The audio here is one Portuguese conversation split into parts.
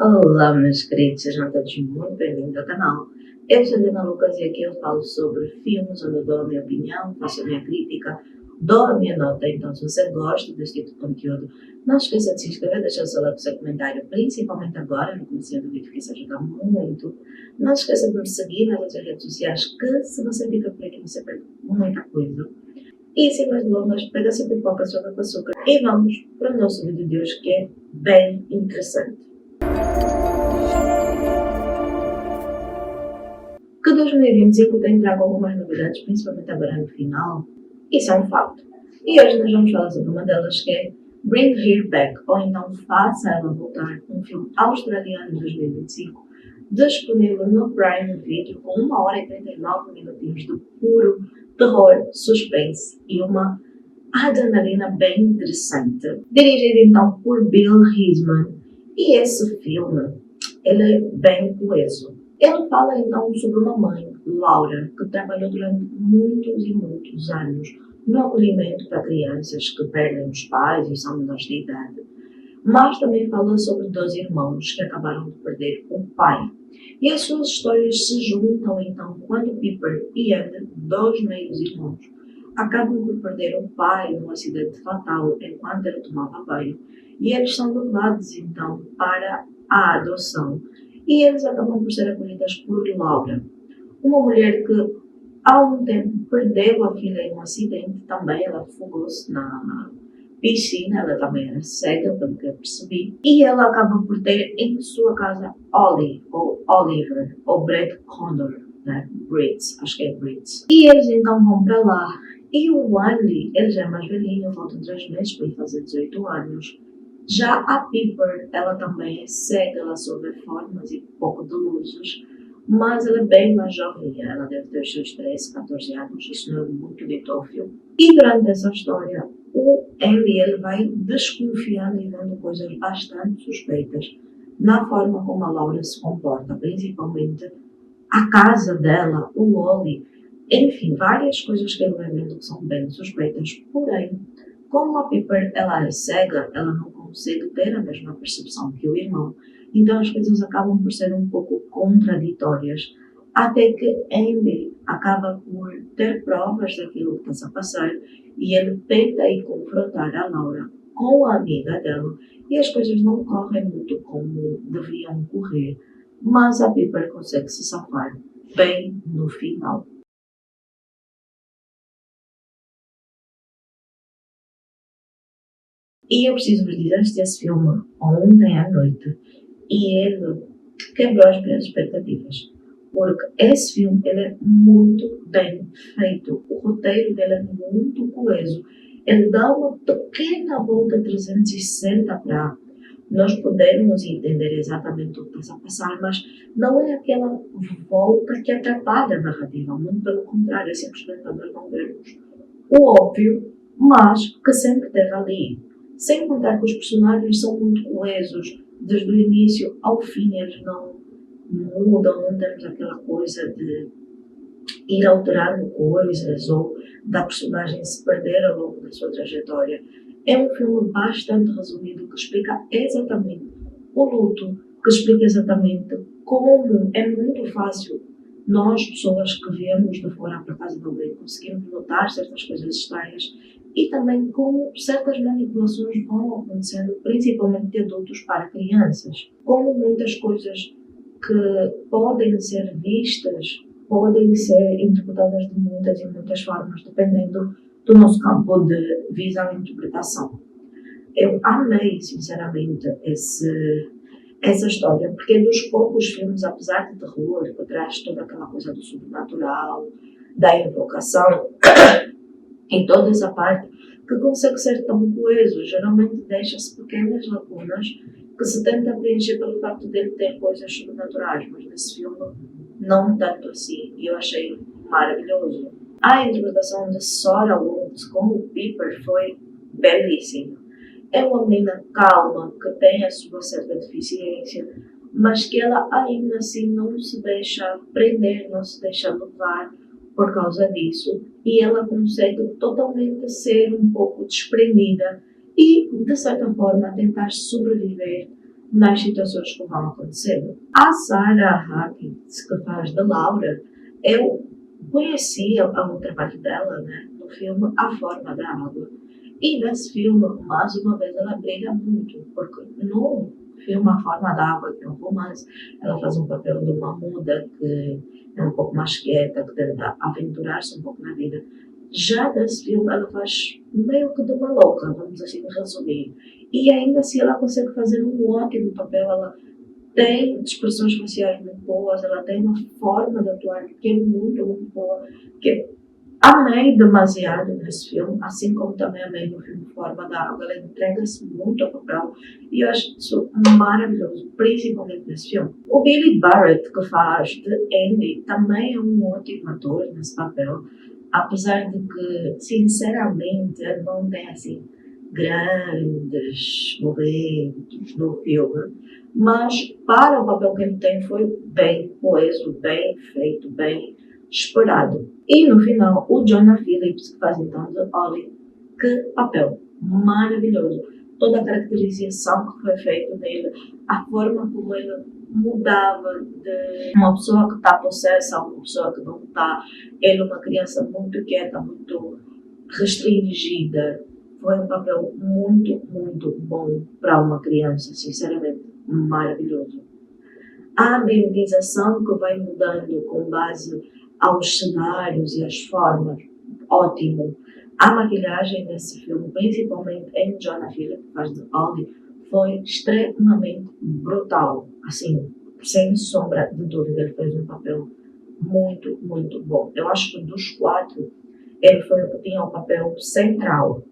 Olá, meus queridos, sejam todos muito bem-vindos ao canal. Eu sou a Diana Lucas e aqui eu falo sobre filmes onde eu dou a minha opinião, faço a minha crítica, dou a minha nota. Então, se você gosta deste tipo de conteúdo, não se esqueça de se inscrever, deixar o seu like, o seu comentário, principalmente agora, no começo do vídeo, que isso ajuda muito. Não se esqueça de me seguir nas outras redes sociais, que se você fica por aqui, você perde muita coisa. E sem mais delongas, pega a sua pipoca, sopa com açúcar e vamos para o nosso vídeo de hoje, que é bem interessante. Que 2025 tem trago algumas novidades, principalmente agora no final. Isso é um facto. E hoje nós vamos falar sobre uma delas, que é Bring Her Back, ou então Faça Ela Voltar, um filme australiano de 2025, disponível no Prime Video, com 1 hora e 39 minutinhos de puro terror, suspense e uma adrenalina bem interessante. Dirigido então por Bill Hisman. E esse filme, ele é bem coeso. Ele fala então sobre uma mãe, Laura, que trabalhou durante muitos e muitos anos no acolhimento para crianças que perdem os pais e são menores de idade. Mas também fala sobre 2 irmãos que acabaram de perder o pai. E as suas histórias se juntam então quando Piper e Andy, 2 meios-irmãos, acabam por perder o pai num acidente fatal enquanto ele tomava banho. E eles são levados então para a adoção. E eles acabam por ser acolhidas por Laura, uma mulher que há um tempo perdeu a filha em um acidente também. Ela afogou-se na piscina, ela também era cega, pelo que eu percebi. E ela acaba por ter em sua casa Ollie, ou Oliver, ou Brett Condor, né? Brits, acho que é Brits. E eles então vão para lá. E o Andy, ele já é mais velhinho, faltam 3 meses para ir fazer 18 anos. Já a Piper, ela também é cega, ela só vê formas e pouco de luzes, mas ela é bem mais jovem, ela deve ter os seus 13, 14 anos, isso não é muito dito ao filme. E durante essa história, o Andy, ele vai desconfiando e vendo coisas bastante suspeitas na forma como a Laura se comporta, principalmente a casa dela, o Ollie, enfim, várias coisas que ele vai vendo que são bem suspeitas. Porém, como a Piper ela é cega, ela não consegue ter a mesma percepção que o irmão, então as coisas acabam por ser um pouco contraditórias, até que Andy acaba por ter provas daquilo que está a passar e ele tenta ir confrontar a Laura com a amiga dela e as coisas não correm muito como deviam correr, mas a Piper consegue se safar bem no final. E eu preciso vos dizer, assisti esse filme ontem à noite e ele quebrou as minhas expectativas. Porque esse filme ele é muito bem feito, o roteiro dele é muito coeso. Ele dá uma pequena volta 360 para nós podermos entender exatamente o que está a passar, mas não é aquela volta que atrapalha a narrativa, muito pelo contrário, é simplesmente para nós não vermos o óbvio, mas que sempre esteve ali. Sem contar que os personagens são muito coesos, desde o início ao fim eles não mudam, não temos aquela coisa de ir alterando coisas ou da personagem se perder ao longo da sua trajetória. É um filme bastante resumido que explica exatamente o luto, que explica exatamente como é muito fácil nós, pessoas que viemos de fora para a casa de alguém, conseguimos notar certas coisas estranhas e também como certas manipulações vão acontecendo, principalmente de adultos para crianças. Como muitas coisas que podem ser vistas, podem ser interpretadas de muitas e muitas formas, dependendo do nosso campo de visão e interpretação. Eu amei, sinceramente, essa história, porque é dos poucos filmes, apesar de terror, que traz toda aquela coisa do sobrenatural, da invocação e toda essa parte, que consegue ser tão coeso. Geralmente deixa-se pequenas lacunas que se tenta preencher pelo facto dele ter coisas sobrenaturais, mas nesse filme não tanto assim, e eu achei maravilhoso. A interpretação de Sora Woods como Piper foi belíssima. É uma menina calma, que tem a sua certa deficiência, mas que ela ainda assim não se deixa prender, não se deixa levar por causa disso, e ela consegue totalmente ser um pouco desprendida e, de certa forma, tentar sobreviver nas situações que vão acontecendo. A Sarah Hawkins, que faz de Laura, eu conhecia o trabalho dela, né, no filme A Forma da Água. E nesse filme, mais uma vez, ela brilha muito, porque no filme A Forma da Água, que é um romance, ela faz um papel de uma muda que é um pouco mais quieta, que tenta aventurar-se um pouco na vida. Já nesse filme, ela faz meio que de uma louca, vamos assim resumir. E ainda assim, ela consegue fazer um ótimo papel. Ela tem expressões faciais muito boas, ela tem uma forma de atuar que é muito, muito boa, que amei demasiado nesse filme, assim como também amei no filme Forma da Água. Ela entrega-se muito ao papel e eu acho isso maravilhoso, principalmente nesse filme. O Billy Barrett, que faz de Andy, também é um ótimo ator nesse papel, apesar de que, sinceramente, ele não tem assim grandes momentos no filme, mas para o papel que ele tem foi bem coeso, bem feito, bem esperado. E no final, o Jonah Phillips, que faz então de Ollie, que papel maravilhoso. Toda a caracterização que foi feita dele, a forma como ele mudava de uma pessoa que está possessa a uma pessoa que não está. Ele é uma criança muito quieta, muito restringida. Foi um papel muito, muito bom para uma criança, sinceramente, maravilhoso. A ambientização que vai mudando com base aos cenários e às formas, ótimo. A maquilhagem nesse filme, principalmente em Jonah Phillips, que faz de Ollie, foi extremamente brutal. Assim, sem sombra de dúvida, ele fez um papel muito, muito bom. Eu acho que dos quatro, ele foi o que tinha o papel central,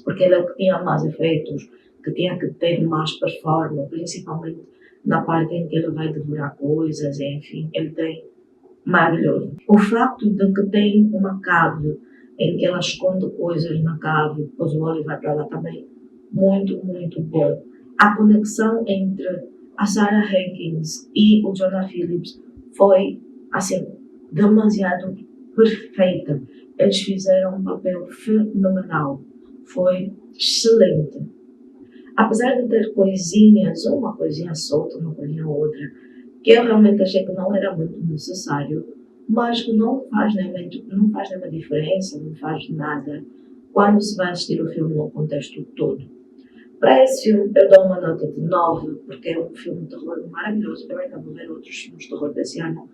porque ele é o que tinha mais efeitos, que tinha que ter mais performance, principalmente na parte em que ele vai devorar coisas, enfim, ele tem maravilhoso. O facto de que tem uma cave em que ela esconde coisas na cave, depois o Oli vai para lá também, muito, muito bom. A conexão entre a Sarah Hankins e o Jonah Phillips foi, assim, demasiado perfeita. Eles fizeram um papel fenomenal. Foi excelente. Apesar de ter coisinhas, uma coisinha solta, uma coisinha outra, que eu realmente achei que não era muito necessário, mas que não faz nenhuma diferença, não faz nada quando se vai assistir o filme no contexto todo. Para esse filme eu dou uma nota de 9, porque é um filme de terror maravilhoso. Eu ainda vou ver outros filmes de terror desse ano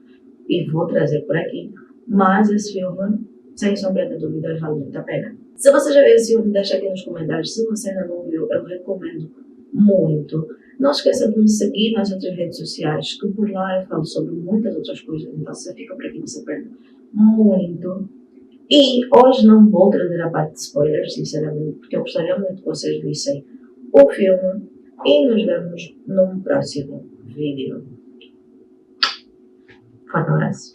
e vou trazer por aqui, mas esse filme, sem sombra de dúvidas, vale muito a pena. Se você já viu esse filme, deixa aqui nos comentários. Se você ainda não viu, eu recomendo muito. Não esqueça de me seguir nas outras redes sociais, que por lá eu falo sobre muitas outras coisas, então se você fica por aqui, você perde muito. E hoje não vou trazer a parte de spoilers, sinceramente, porque eu gostaria muito que vocês vissem o filme e nos vemos num próximo vídeo. Forte abraço.